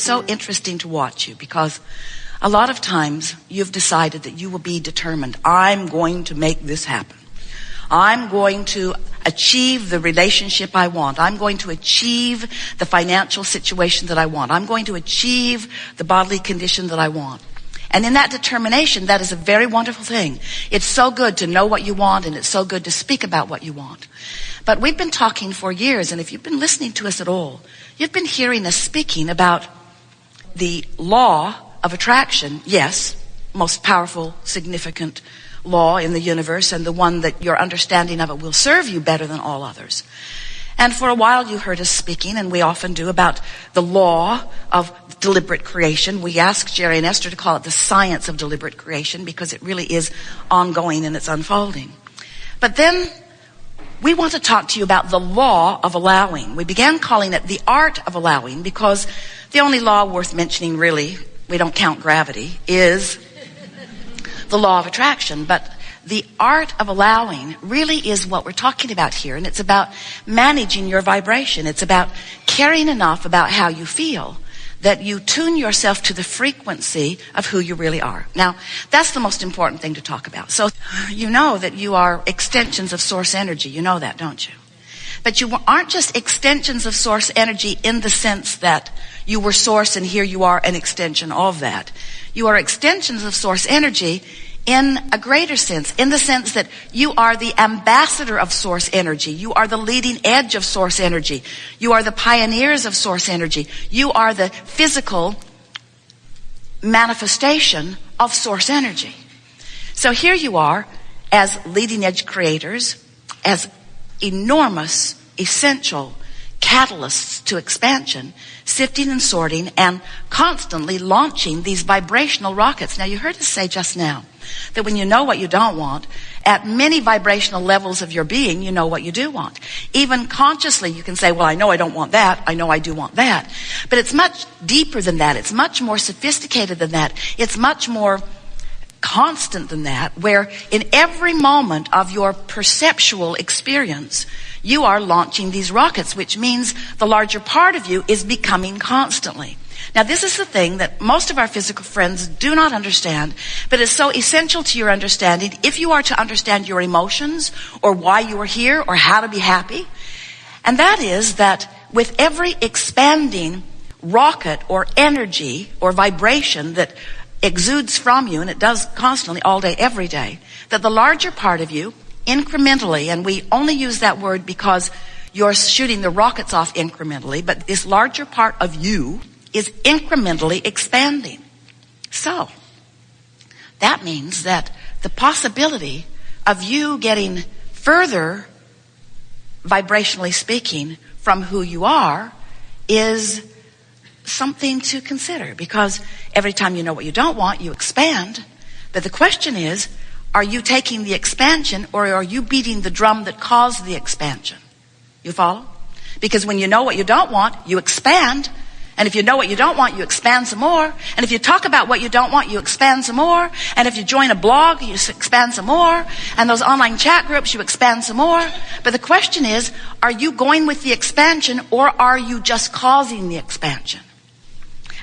so interesting to watch you, because a lot of times you've decided that you will be determined. I'm going to make this happen. I'm going to achieve the relationship I want. I'm going to achieve the financial situation that I want. I'm going to achieve the bodily condition that I want. And in that determination, that is a very wonderful thing. It's so good to know what you want, and it's so good to speak about what you want. But we've been talking for years, and if you've been listening to us at all, you've been hearing us speaking about the law of attraction. Yes, most powerful, significant law in the universe, and the one that your understanding of it will serve you better than all others. And for a while you heard us speaking, and we often do, about the law of deliberate creation. We asked Jerry and Esther to call it the science of deliberate creation, because it really is ongoing and it's unfolding. But then we want to talk to you about the law of allowing. We began calling it the art of allowing, because the only law worth mentioning, really, we don't count gravity, is the law of attraction. But the art of allowing really is what we're talking about here. And it's about managing your vibration. It's about caring enough about how you feel that you tune yourself to the frequency of who you really are. Now, that's the most important thing to talk about. So you know that you are extensions of source energy. You know that, don't you? But you aren't just extensions of source energy in the sense that you were source and here you are an extension of that. You are extensions of source energy in a greater sense, in the sense that you are the ambassador of source energy. You are the leading edge of source energy. You are the pioneers of source energy. You are the physical manifestation of source energy. So here you are as leading edge creators, as enormous, essential catalysts to expansion, sifting and sorting and constantly launching these vibrational rockets. Now, you heard us say just now that when you know what you don't want, at many vibrational levels of your being, you know what you do want. Even consciously, you can say, well, I know I don't want that. I know I do want that. But it's much deeper than that. It's much more sophisticated than that. It's much more constant than that, where in every moment of your perceptual experience, you are launching these rockets, which means the larger part of you is becoming constantly. Now, this is the thing that most of our physical friends do not understand, but it's so essential to your understanding if you are to understand your emotions or why you are here or how to be happy. And that is that with every expanding rocket or energy or vibration that exudes from you, and it does constantly, all day, every day, that the larger part of you incrementally, and we only use that word because you're shooting the rockets off incrementally, but this larger part of you is incrementally expanding. So that means that the possibility of you getting further, vibrationally speaking, from who you are is something to consider, because every time you know what you don't want, you expand. But the question is, are you taking the expansion, or are you beating the drum that caused the expansion? You follow? Because when you know what you don't want, you expand. And if you know what you don't want, you expand some more. And if you talk about what you don't want, you expand some more. And if you join a blog, you expand some more. And those online chat groups, you expand some more. But the question is, are you going with the expansion, or are you just causing the expansion?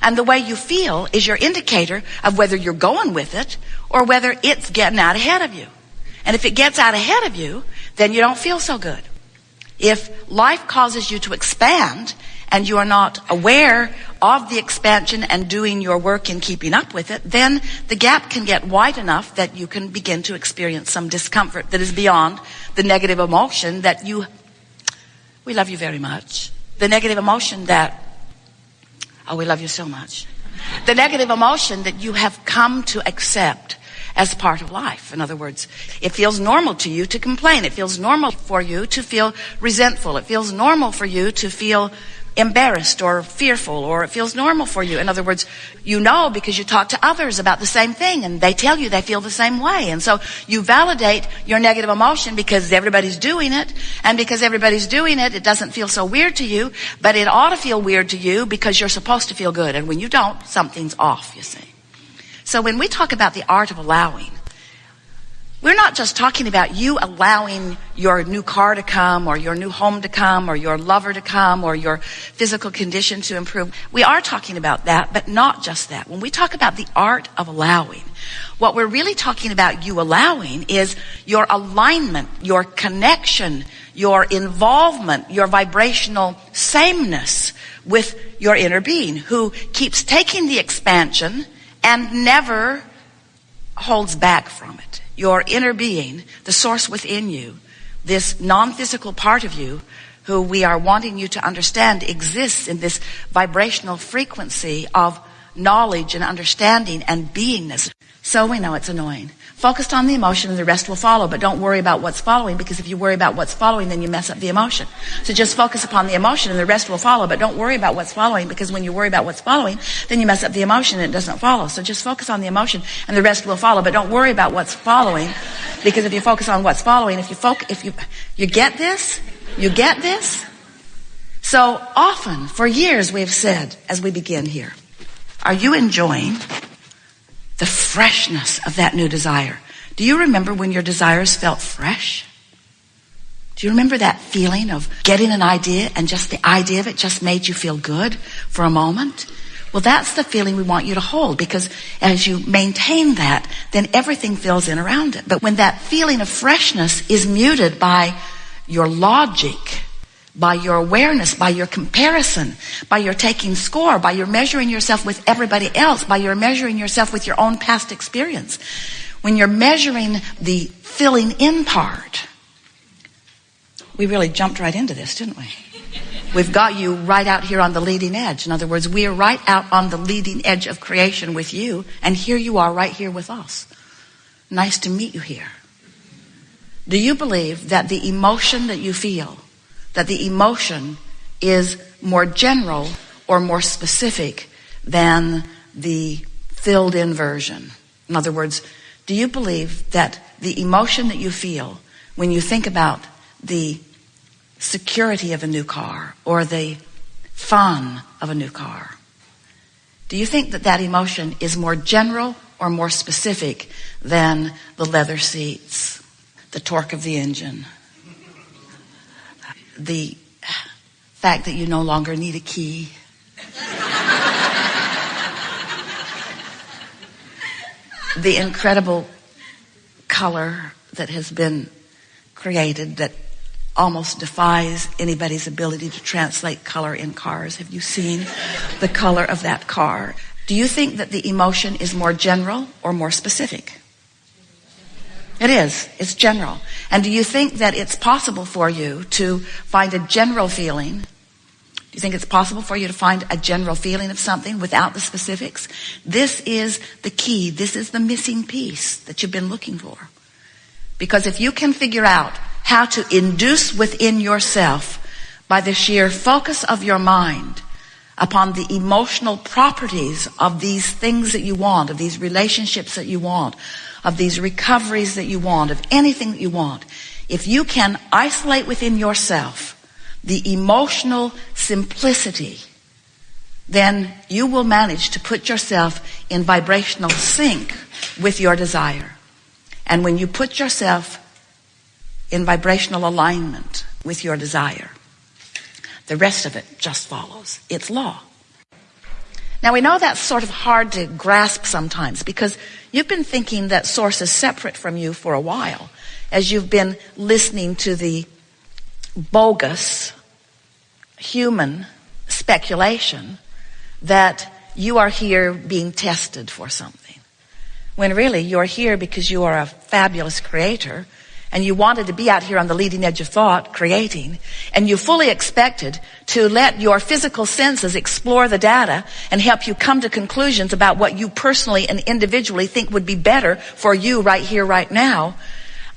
And the way you feel is your indicator of whether you're going with it or whether it's getting out ahead of you. And if it gets out ahead of you, then you don't feel so good. If life causes you to expand and you are not aware of the expansion and doing your work in keeping up with it, then the gap can get wide enough that you can begin to experience some discomfort that is beyond the negative emotion that we love you very much. The negative emotion that, oh, we love you so much. The negative emotion that you have come to accept as part of life. In other words, it feels normal to you to complain. It feels normal for you to feel resentful. It feels normal for you to feel embarrassed or fearful, or it feels normal for you. In other words, you know because you talk to others about the same thing and they tell you they feel the same way. And so you validate your negative emotion because everybody's doing it. And because everybody's doing it, it doesn't feel so weird to you, but it ought to feel weird to you because you're supposed to feel good. And when you don't, something's off, you see. So when we talk about the art of allowing, We're not just talking about you allowing your new car to come, or your new home to come, or your lover to come, or your physical condition to improve. We are talking about that, but not just that. When we talk about the art of allowing, what we're really talking about you allowing is your alignment, your connection, your involvement, your vibrational sameness with your inner being, who keeps taking the expansion and never holds back from it. Your inner being, the source within you, this non-physical part of you, who we are wanting you to understand exists in this vibrational frequency of knowledge and understanding and beingness. So we know it's annoying. Focused on the emotion and the rest will follow, but don't worry about what's following, because if you worry about what's following, then you mess up the emotion. So just focus upon the emotion and the rest will follow, but don't worry about what's following, because when you worry about what's following, then you mess up the emotion and it doesn't follow. So just focus on the emotion and the rest will follow, but don't worry about what's following, because if you focus on what's following, if you get this, you get this. So often, for years, we've said, as we begin here, are you enjoying the freshness of that new desire? Do you remember when your desires felt fresh? Do you remember that feeling of getting an idea and just the idea of it just made you feel good for a moment? Well, that's the feeling we want you to hold, because as you maintain that, then everything fills in around it. But when that feeling of freshness is muted by your logic, by your awareness, by your comparison, by your taking score, by your measuring yourself with everybody else, by your measuring yourself with your own past experience, when you're measuring the filling in part, we really jumped right into this, didn't we? We've got you right out here on the leading edge. In other words, we are right out on the leading edge of creation with you, and here you are right here with us. Nice to meet you here. Do you believe that the emotion that you feel, that the emotion is more general or more specific than the filled in version? In other words, do you believe that the emotion that you feel when you think about the security of a new car or the fun of a new car, do you think that that emotion is more general or more specific than the leather seats, the torque of the engine, the fact that you no longer need a key, the incredible color that has been created that almost defies anybody's ability to translate color in cars? Have you seen the color of that car? Do you think that the emotion is more general or more specific? It is. It's general. And do you think that it's possible for you to find a general feeling? Do you think it's possible for you to find a general feeling of something without the specifics? This is the key. This is the missing piece that you've been looking for. Because if you can figure out how to induce within yourself, by the sheer focus of your mind, upon the emotional properties of these things that you want, of these relationships that you want, of these recoveries that you want, of anything that you want, if you can isolate within yourself the emotional simplicity, then you will manage to put yourself in vibrational sync with your desire. And when you put yourself in vibrational alignment with your desire, the rest of it just follows. It's law. Now we know that's sort of hard to grasp sometimes, because you've been thinking that source is separate from you for a while, as you've been listening to the bogus human speculation that you are here being tested for something, when really you're here because you are a fabulous creator, and you wanted to be out here on the leading edge of thought, creating, and you fully expected to let your physical senses explore the data and help you come to conclusions about what you personally and individually think would be better for you right here, right now.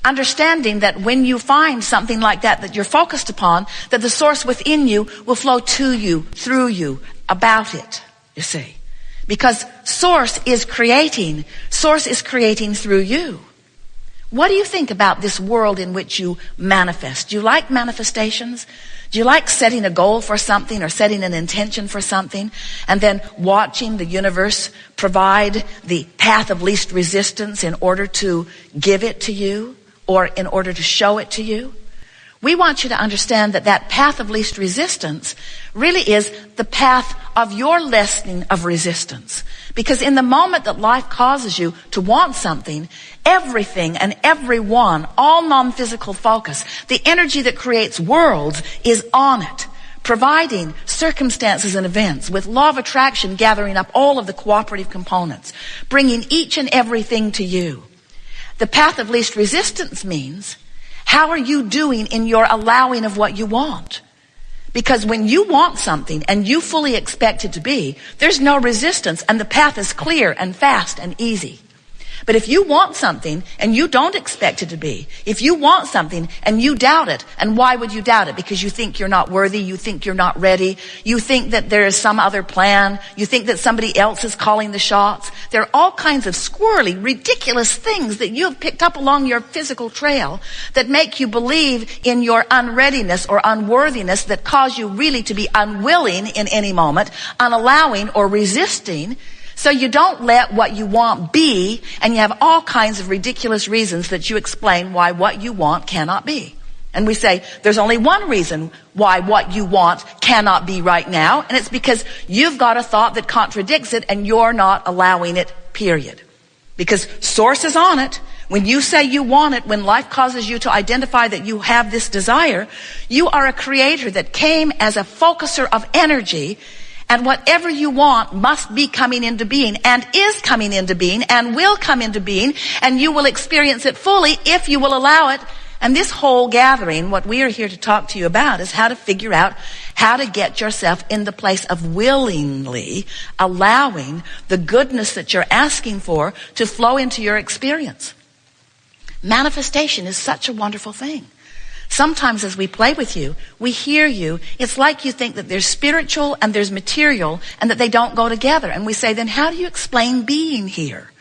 Understanding that when you find something like that you're focused upon, that the source within you will flow to you, through you, about it, you see. Because source is creating through you. What do you think about this world in which you manifest? Do you like manifestations? Do you like setting a goal for something or setting an intention for something and then watching the universe provide the path of least resistance in order to give it to you or in order to show it to you? We want you to understand that that path of least resistance really is the path of your lessening of resistance. Because in the moment that life causes you to want something, everything and everyone, all non-physical focus, the energy that creates worlds is on it, providing circumstances and events with law of attraction gathering up all of the cooperative components, bringing each and everything to you. The path of least resistance means, how are you doing in your allowing of what you want? Because when you want something and you fully expect it to be, there's no resistance and the path is clear and fast and easy. But if you want something and you don't expect it to be, if you want something and you doubt it, and why would you doubt it? Because you think you're not worthy, you think you're not ready, you think that there is some other plan, you think that somebody else is calling the shots. There are all kinds of squirrely, ridiculous things that you have picked up along your physical trail that make you believe in your unreadiness or unworthiness, that cause you really to be unwilling in any moment, unallowing or resisting. So you don't let what you want be, and you have all kinds of ridiculous reasons that you explain why what you want cannot be. And we say, there's only one reason why what you want cannot be right now, and it's because you've got a thought that contradicts it and you're not allowing it, period. Because source is on it. When you say you want it, when life causes you to identify that you have this desire, you are a creator that came as a focuser of energy. And whatever you want must be coming into being and is coming into being and will come into being, and you will experience it fully if you will allow it. And this whole gathering, what we are here to talk to you about, is how to figure out how to get yourself in the place of willingly allowing the goodness that you're asking for to flow into your experience. Manifestation is such a wonderful thing. Sometimes as we play with you, we hear you, it's like you think that there's spiritual and there's material and that they don't go together. And we say, then how do you explain being here?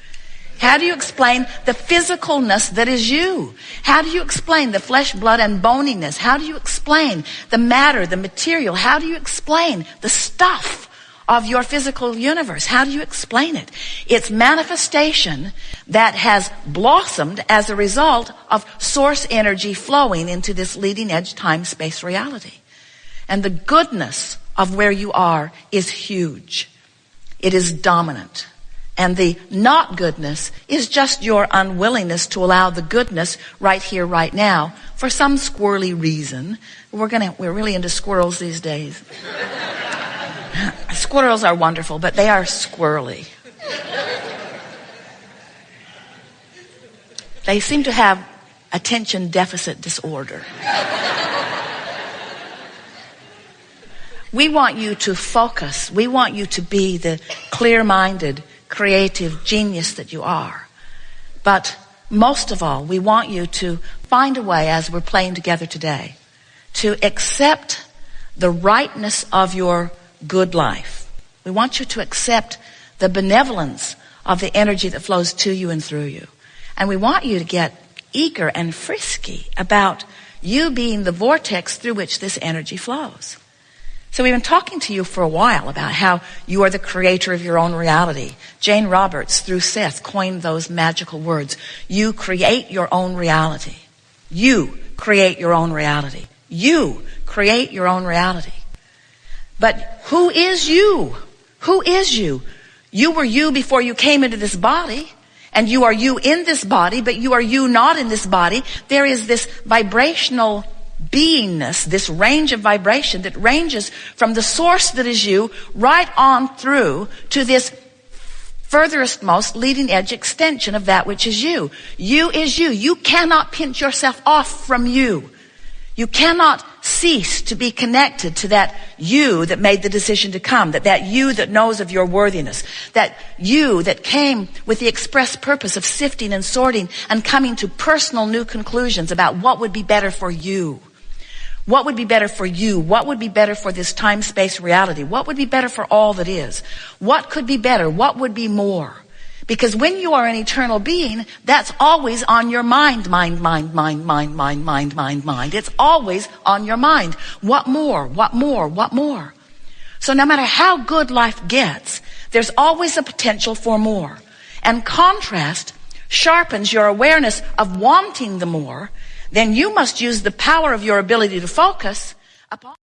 How do you explain the physicalness that is you? How do you explain the flesh, blood, and boniness? How do you explain the matter, the material? How do you explain the stuff of your physical universe? How do you explain it? It's manifestation that has blossomed as a result of source energy flowing into this leading edge time-space reality. And the goodness of where you are is huge. It is dominant. And the not goodness is just your unwillingness to allow the goodness right here, right now, for some squirrely reason. We're really into squirrels these days. Squirrels are wonderful, but they are squirrely. They seem to have attention deficit disorder. We want you to focus. We want you to be the clear-minded, creative genius that you are. But most of all, we want you to find a way, as we're playing together today, to accept the rightness of your good life. We want you to accept the benevolence of the energy that flows to you and through you. And we want you to get eager and frisky about you being the vortex through which this energy flows. So we've been talking to you for a while about how you are the creator of your own reality. Jane Roberts, through Seth, coined those magical words. You create your own reality. You create your own reality. You create your own reality. But who is you? Who is you? You were you before you came into this body, and you are you in this body, but you are you not in this body. There is this vibrational beingness, this range of vibration that ranges from the source that is you right on through to this furthest most leading edge extension of that which is you. You is you. You cannot pinch yourself off from you. You cannot cease to be connected to that you that made the decision to come, that you that knows of your worthiness, that you that came with the express purpose of sifting and sorting and coming to personal new conclusions about what would be better for you. What would be better for you? What would be better for this time-space reality? What would be better for all that is? What could be better? What would be more? Because when you are an eternal being, that's always on your mind. It's always on your mind. What more? What more? What more? So no matter how good life gets, there's always a potential for more. And contrast sharpens your awareness of wanting the more. Then you must use the power of your ability to focus upon